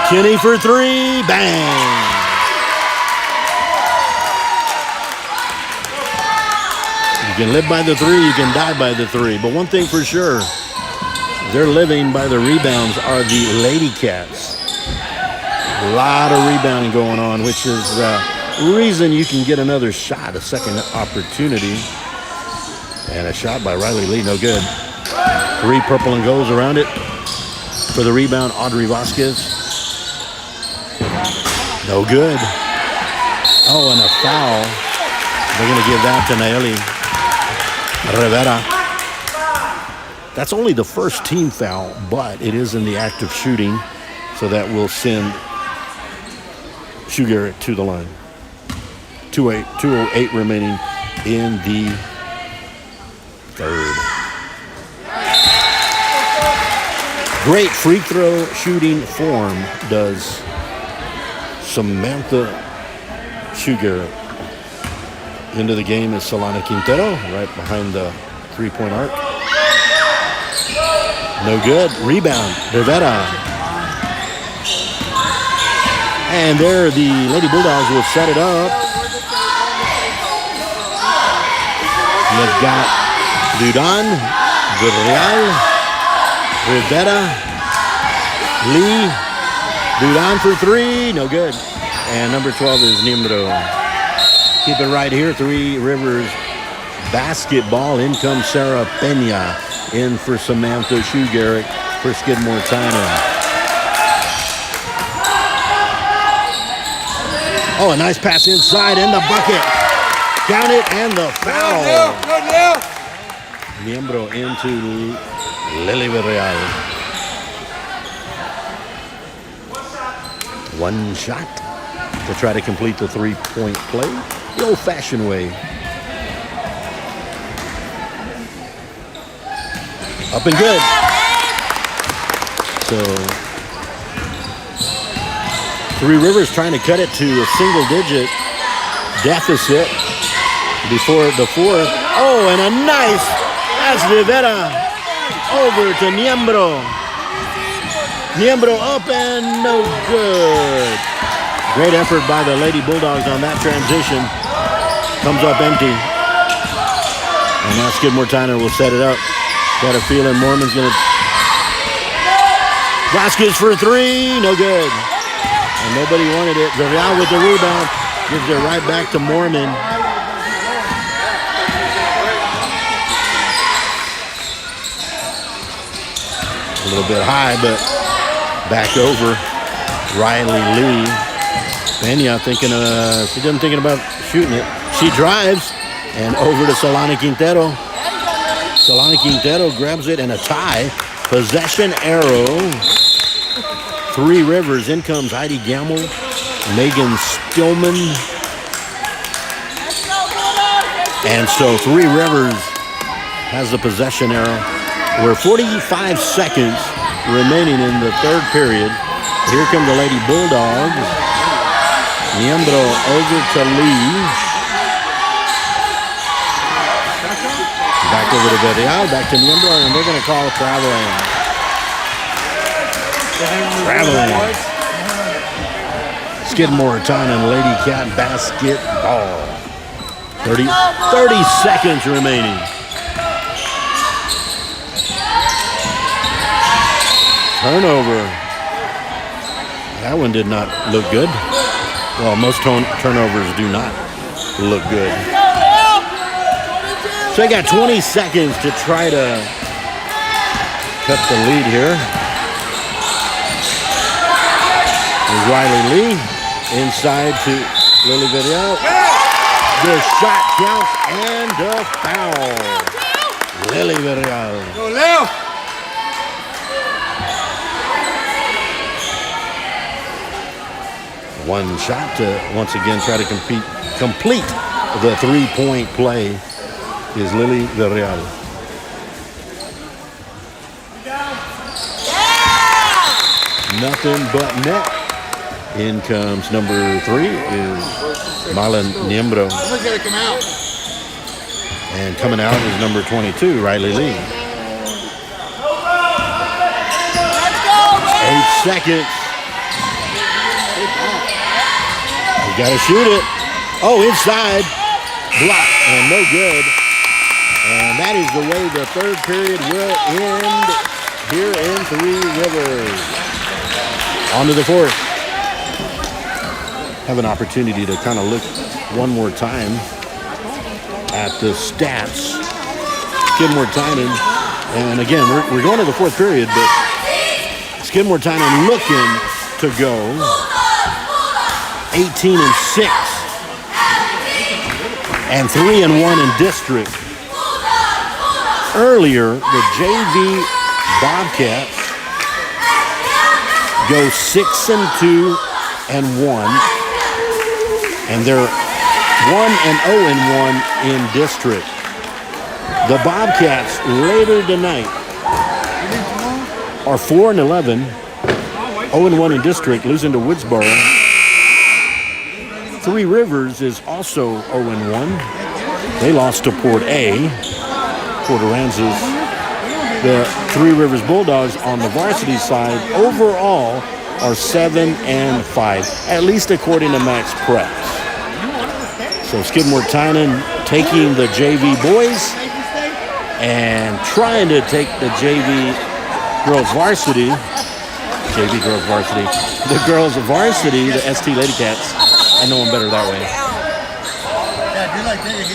Kinney for 3, bang. You can live by the 3, you can die by the 3. But one thing for sure, they're living by the rebounds are the Lady Cats. A lot of rebounding going on, which is the reason you can get another shot, a second opportunity. And a shot by Riley Lee, no good. 3 purple and golds around it. For the rebound, Audrey Vasquez. No good. Oh, and a foul. They're going to give that to Nayeli Rivera. That's only the first team foul, but it is in the act of shooting, so that will send Shoe-Garrett to the line. 2:08 remaining in the third. Great free throw shooting form does Samantha Shoe-Garrett. Into the game is Solana Quintero, right behind the three-point arc. No good. Rebound, Rivera. And there the Lady Bulldogs will set it up. You've got Dudon, Villarreal, Rivera, Lee. Dudon for 3, no good. And number 12 is Niembro. Keep it right here. Three Rivers basketball. In comes Sarah Pena. In for Samantha Shoe-Garrick for Skidmore-Tynan. Oh, a nice pass inside in the bucket. Count it and the foul. Miembro into Lily Villarreal. One shot to try to complete the three-point play the old-fashioned way. Up and good. So Three Rivers trying to cut it to a single-digit deficit before the fourth. Oh, and a nice pass Rivera over to Miembro. Miembro up and no good. Great effort by the Lady Bulldogs on that transition. Comes up empty. And now Skidmore-Tynan will set it up. Got a feeling Mormon's going to... Vasquez for three. No good. And nobody wanted it. Villarreal with the rebound. Gives it right back to Mormon. A little bit high, but back over. Riley Lee. Pena thinking, she doesn't thinking about shooting it. She drives and over to Solana Quintero. Solana Quintero grabs it and a tie. Possession arrow. Three Rivers. In comes Heidi Gamble. Megan Stillman. And so Three Rivers has the possession arrow. We're 45 seconds remaining in the third period. Here come the Lady Bulldogs. Miembro over to Lee. Back over to Villarreal, back to Miembro, and they're going to call traveling. Traveling. Skidmore-Tynan Lady Cat basketball. 30 seconds remaining. Turnover. That one did not look good. Well, most turnovers do not look good. So they got 20 seconds to try to cut the lead here. There's Riley Lee inside to Lily Villarreal. The shot counts and the foul. Lily Villarreal. Go left. One shot to once again try to complete the three-point play is Lily Villarreal. Nothing but net. In comes number 3 is Marlon Miembro. Someone's got to come out. And coming out is number 22, Riley Lee. 8 seconds. You gotta shoot it. Oh, inside. Block and no good. And that is the way the third period will end here in Three Rivers. On to the fourth. Have an opportunity to kind of look one more time at the stats. Skidmore-Tynan. And again, we're going to the fourth period, but Skidmore-Tynan looking to go 18-6 and 3-1 in district. Earlier, the JV Bobcats go 6-2 and 1, and they're 1-0-1 in district. The Bobcats later tonight are 4-11, 0-1 in district, losing to Woodsboro. Three Rivers is also 0-1. They lost to Port A. Port Aransas. The Three Rivers Bulldogs on the varsity side overall are 7-5, at least according to Max Preps. So Skidmore-Tynan taking the JV boys and trying to take the JV girls varsity. JV girls varsity. The girls varsity, the ST Lady Cats. I know them better that way.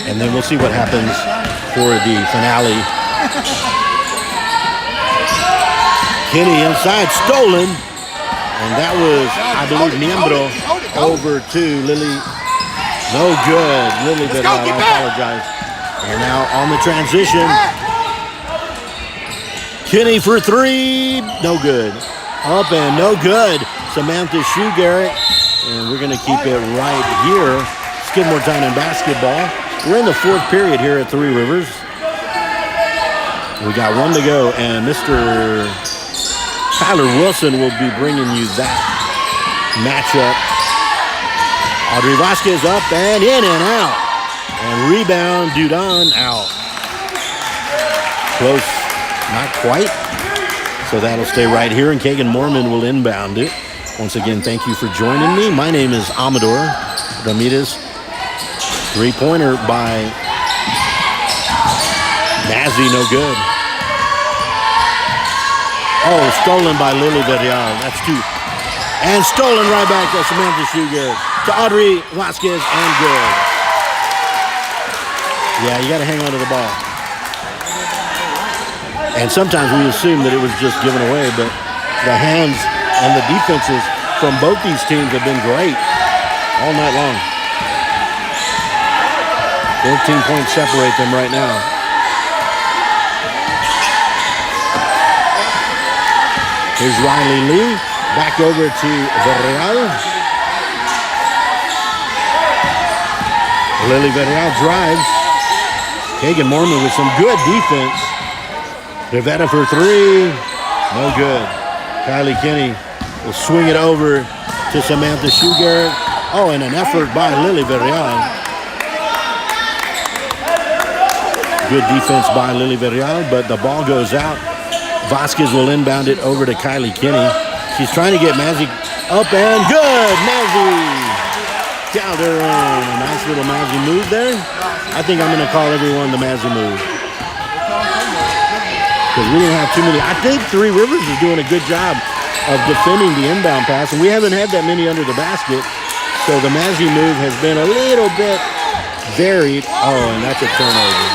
And then we'll see what happens for the finale. Kenny inside, stolen. And that was, I believe, Miembro over to Lily. No good. Lily did not apologize. And now on the transition. Kenny for three. No good. Up and no good. Samantha Shoe-Garrett. And we're going to keep it right here. Skidmore-Tynan basketball. We're in the fourth period here at Three Rivers. We got one to go. And Mr. Tyler Wilson will be bringing you that matchup. Audrey Vasquez up and in and out. And rebound, Dudon out. Close, not quite. So that'll stay right here, and Kagan Mormon will inbound it. Once again, thank you for joining me. My name is Amador Ramirez. Three-pointer by Mazzy, no good. Oh, stolen by Lily Villarreal. That's two. And stolen right back to Samantha Shoe-Garrett. To Audrey Vasquez, and good. Yeah, you got to hang on to the ball. And sometimes we assume that it was just given away, but the hands and the defenses from both these teams have been great all night long. 14 points separate them right now. Here's Riley Lee, back over to Villarreal. Lily Villarreal drives. Kagan Mormon with some good defense. Rivetta for three, no good. Kylie Kenny will swing it over to Samantha Shoe-Garrett. Oh, and an effort by Lily Villarreal. Good defense by Lily Villarreal, but the ball goes out. Vasquez will inbound it over to Kylie Kenny. She's trying to get Mazzy up and good. Mazzy Calderon. Nice little Mazzy move there. I think I'm going to call everyone the Mazzy move. Because we didn't have too many. I think Three Rivers is doing a good job of defending the inbound pass, and we haven't had that many under the basket. So the Mazzy move has been a little bit varied. Oh, and that's a turnover.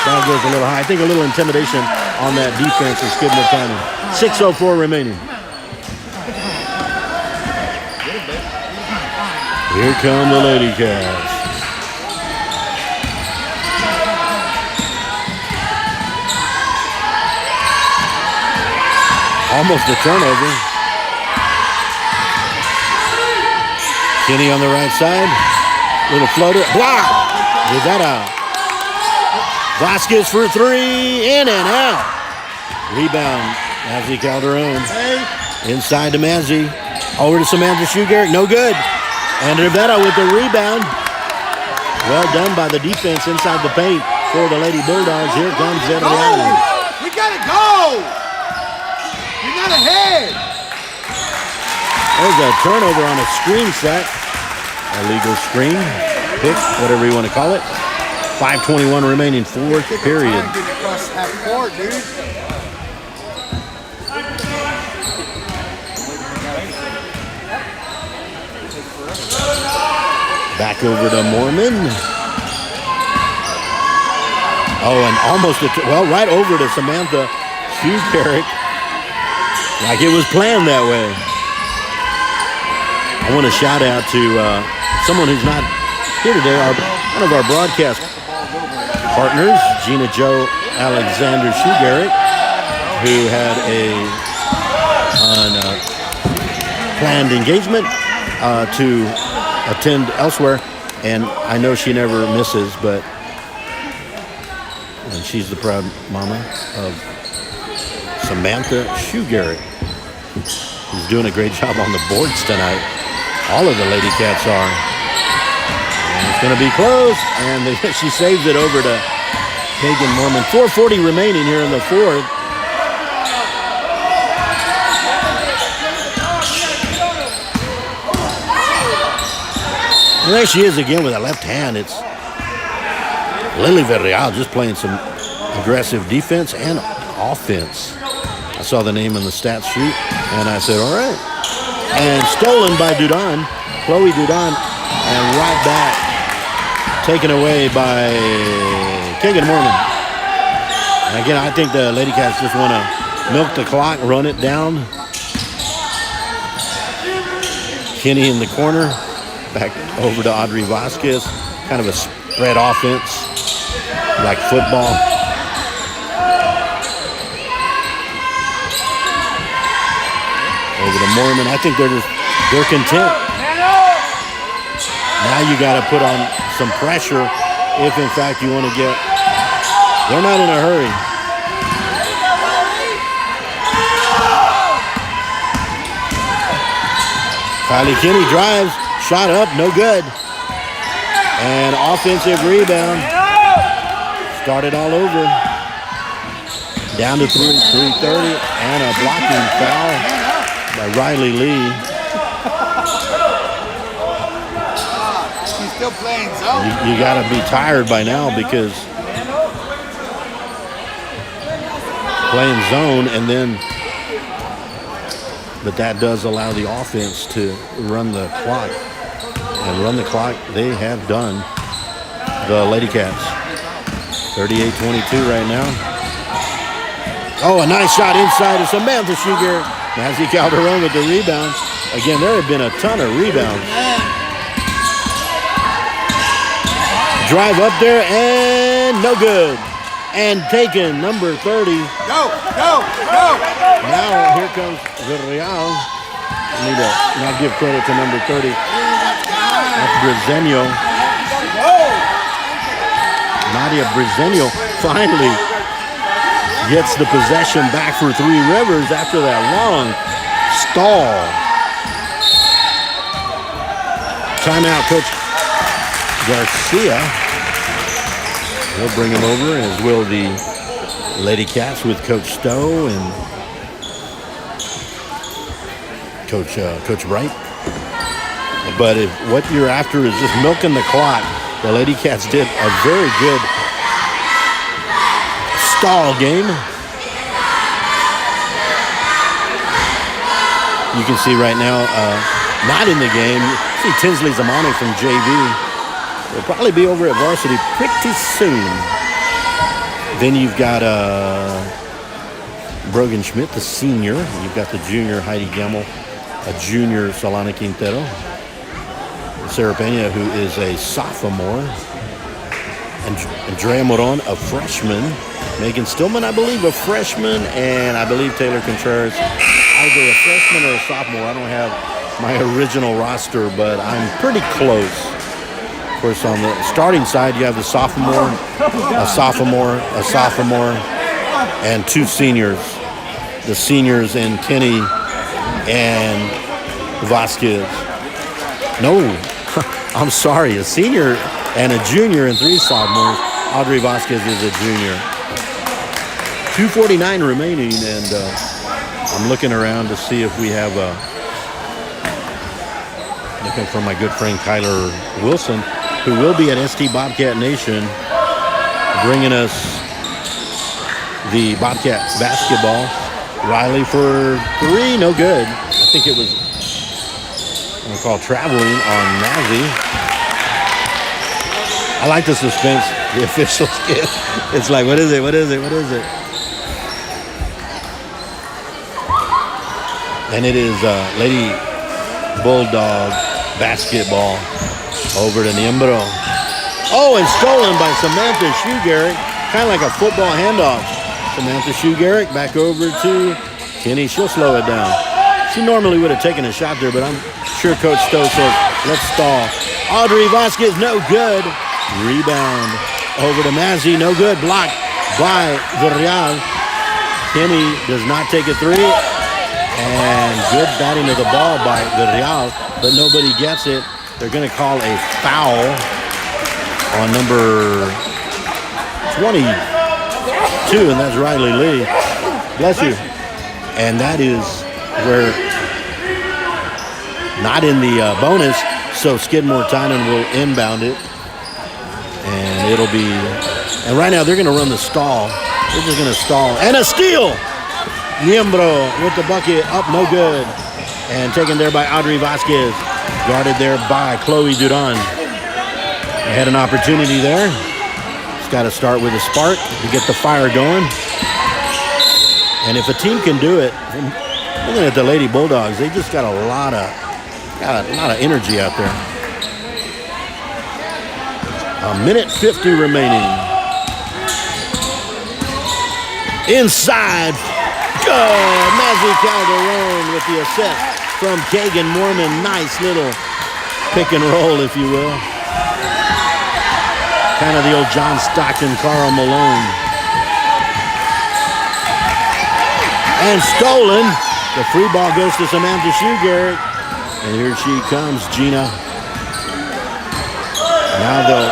That goes a little high. I think a little intimidation on that defense of Skidmore-Tynan. 6:04 remaining. Here come the Lady Cats. Almost a turnover. Kenny on the right side. Little floater. Block. Get that out. Vasquez for three. In and out. Rebound. Mazzy Calderon. Inside to Mazzy. Over to Samantha Shoe-Garrett. No good. And Rivetta with the rebound. Well done by the defense inside the paint for the Lady Bulldogs. Here comes Villarreal. We gotta go! You're not ahead! There's a turnover on a screen set. Illegal screen, pick, whatever you want to call it. 5:21 remaining, fourth period. Get across half court, dude. Back over to Mormon. Oh, and almost, right over to Samantha Shoe-Garrett. Like it was planned that way. I want to shout out to someone who's not here today, one of our broadcast partners, Gina Jo Alexander Shoe-Garrett, who had a planned engagement to attend elsewhere, and I know she never misses, and she's the proud mama of Samantha Shoe-Garrett, who's doing a great job on the boards tonight. All of the Lady Cats are. And it's going to be close, and she saves it over to Kagan Mormon. 4:40 remaining here in the fourth. And there she is again with a left hand. It's Lily Villarreal just playing some aggressive defense and offense. I saw the name on the stats sheet, and I said, all right. And stolen by Dudon, Chloe Dudon, and right back taken away by Keegan Mormon. And again, I think the Lady Cats just want to milk the clock, run it down. Kenny in the corner. Back over to Audrey Vasquez. Kind of a spread offense, like football. Over to Mormon. I think they're content. Now you got to put on some pressure if, in fact, you want to get. They're not in a hurry. Kylie Kenny drives, shot up, no good. And offensive rebound. Started all over. Down to 3:30 and a blocking foul by Riley Lee. He's still playing zone. You got to be tired by now because playing zone and then, but that does allow the offense to run the clock. And run the clock, they have done. The Lady Cats. 38-22 right now. Oh, a nice shot inside of Samantha Shuger. Nancy Calderon with the rebound. Again, there have been a ton of rebounds. Drive up there and no good. And taken, number 30. Go, go, go. Now here comes Villarreal. I need to not give credit to number 30. That's Briseño. Nadia Briseño finally gets the possession back for Three Rivers after that long stall. Timeout, Coach Garcia. We'll bring him over, as will the Lady Cats with Coach Stowe and Coach Bright. But if what you're after is just milking the clock, the Lady Cats did a very good stall game. You can see right now, not in the game. See Tinsley Zamani from JV. They'll probably be over at Varsity pretty soon. Then you've got Brogan Schmidt, the senior. You've got the junior Heidi Gemmel, a junior Solana Quintero. Sarah Pena, who is a sophomore. And Andrea Moron, a freshman. Megan Stillman, I believe, a freshman. And I believe Taylor Contreras, either a freshman or a sophomore. I don't have my original roster, but I'm pretty close. Of course, on the starting side, you have the sophomore, a sophomore, and two seniors. The seniors in Kenny and Vasquez. No, I'm sorry, a senior and a junior and three sophomores. Audrey Vasquez is a junior. 2:49 remaining, and I'm looking around to see if we have looking for my good friend Kyler Wilson, who will be at ST Bobcat Nation, bringing us the Bobcat basketball. Riley for three, no good. I think it was, I'm going to call traveling on Nazi. I like the suspense the officials get. It's like, what is it? What is it? What is it? And it is Lady Bulldog basketball over to Niembro. Oh, and stolen by Samantha Shoe-Garrick. Kind of like a football handoff. Samantha Shoe-Garrick back over to Kenny. She'll slow it down. She normally would have taken a shot there, but I'm sure Coach Stowe says, let's stall. Audrey Vasquez, no good. Rebound over to Mazzi, no good. Blocked by Villarreal. Kenny does not take a three. And good batting of the ball by Villarreal, but nobody gets it. They're going to call a foul on number 22, and that's Riley Lee. Bless you. And that is where, not in the bonus, so Skidmore-Tynan will inbound it. And it'll be, and right now they're going to run the stall. They're just going to stall. And a steal! Niembro with the bucket, up no good. And taken there by Audrey Vasquez. Guarded there by Chloe Duran. They had an opportunity there. It's got to start with a spark to get the fire going. And if a team can do it, looking at the Lady Bulldogs, they just got a lot of energy out there. A minute 50 remaining. Inside. Good. Mazzy Calderon with the assist from Kagan Mormon. Nice little pick and roll, if you will. Kind of the old John Stockton, Carl Malone. And stolen. The free ball goes to Samantha Shugart. And here she comes, Gina. Now the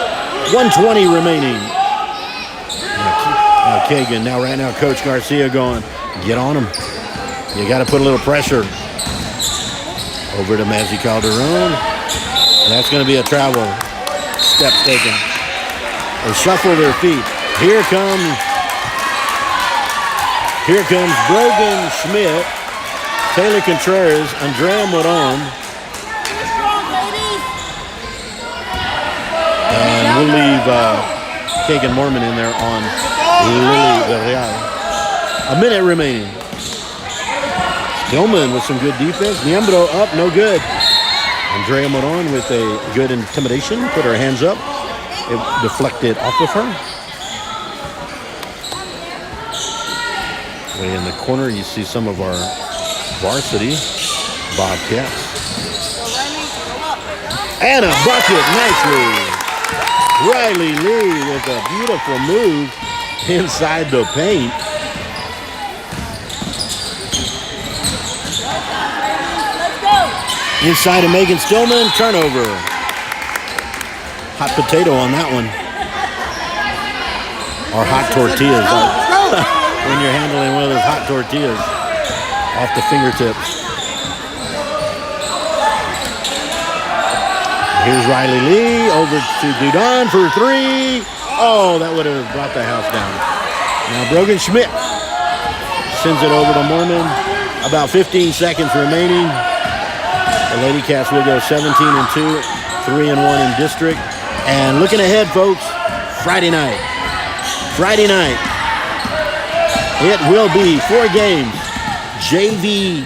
1:20 remaining. Now Kagan, right now Coach Garcia going, get on him. You got to put a little pressure. Over to Mazzy Calderon. That's going to be a travel. Steps taken. They shuffle their feet. Here comes Brogan Schmidt, Taylor Contreras, Andrea Moron. And we'll leave Kagan Mormon in there on Lily Villarreal. A minute remaining. Stillman with some good defense. Niembro up, no good. Andrea Moron with a good intimidation. Put her hands up. It deflected off of her. Way in the corner, you see some of our varsity Bobcats. And a bucket, nicely. Riley Lee with a beautiful move inside the paint. Inside of Megan Stillman, turnover. Hot potato on that one. Or hot tortillas. When you're handling one of those hot tortillas off the fingertips. Here's Riley Lee over to Dudon for three. Oh, that would have brought the house down. Now Brogan Schmidt sends it over to Mormon. About 15 seconds remaining. The Lady Cats will go 17-2, 3-1 in district. And looking ahead, folks, Friday night. It will be 4 games. JV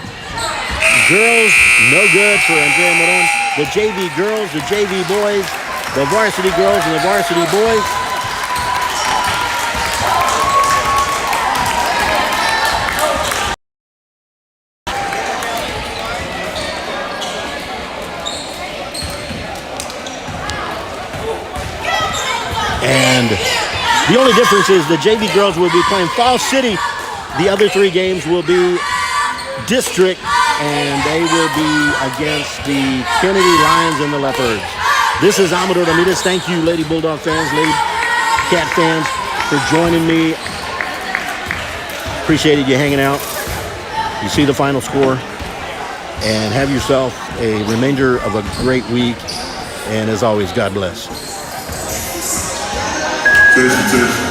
girls, no good for Andrea Moron. The JV girls, the JV boys, the varsity girls, and the varsity boys. And the only difference is the JV girls will be playing Falls City. The other 3 games will be district, and they will be against the Kennedy Lions and the Leopards. This is Amador Ramirez. Thank you, Lady Bulldog fans, Lady Cat fans, for joining me. Appreciated you hanging out. You see the final score, and have yourself a remainder of a great week. And as always, God bless. Cheers.